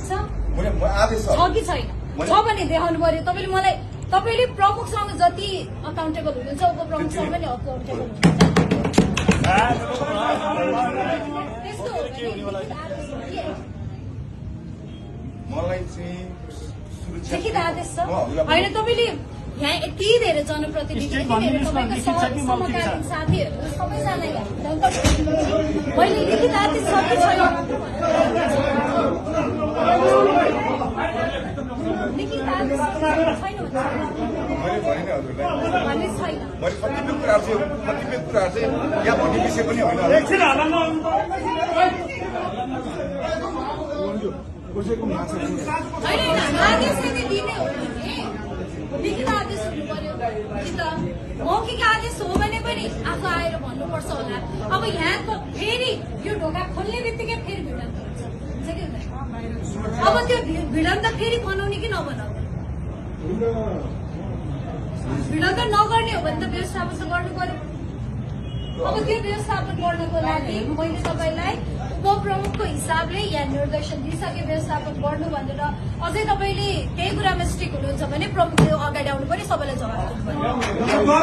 छ आदेश छ कि छैन? छ भने देखाउनु पर्यो। तपाईँले मलाई तपाईँले प्रमुखसँग जति अकाउन्टेबल हुनुहुन्छ उपप्रमुखसँग पनि अकाउन्टेबल हुनुहुन्छ। त्यस्तो हो भने मलाई चाहिँ लिखित आदेश छ होइन? तपाईँले यहाँ यति धेरै जनप्रतिनिधि तपाईँको समकालीन साथीहरू सबैजनालाई मैले लिखित आदेश छ कि छैन? लिखित आदेश छैन मैले भने नि हजुरलाई भन्ने छैन। मैले कतिपय कुराहरू चाहिँ यहाँ भन्ने विषय पनि होइन। होइन आदेश चाहिँ दिने हो भने लिखित आदेश हुनु पर्यो कि त मौखिक आदेश हो भने पनि आफू आएर भन्नुपर्छ होला। अब यहाँ त फेरि यो ढोका खोल्ने बित्तिकै फेरि भिडन्त हुन्छ कि हुँदैन? अब त्यो भिडन्त फेरि बनाउने कि नबनाउने? भिडन्त नगर्ने हो भने त व्यवस्थापन त गर्नु पर्यो। अब त्यो व्यवस्थापन गर्नको लागि मैले तपाईँलाई उपप्रमुखको हिसाबले यहाँ निर्देशन दिइसके व्यवस्थापन गर्नु भनेर अझै तपाईँले त्यही कुरामा स्ट्रिक हुनुहुन्छ भने प्रमुखले अगाडि आउनु पनि सबैलाई जवाब दिनु पर्यो।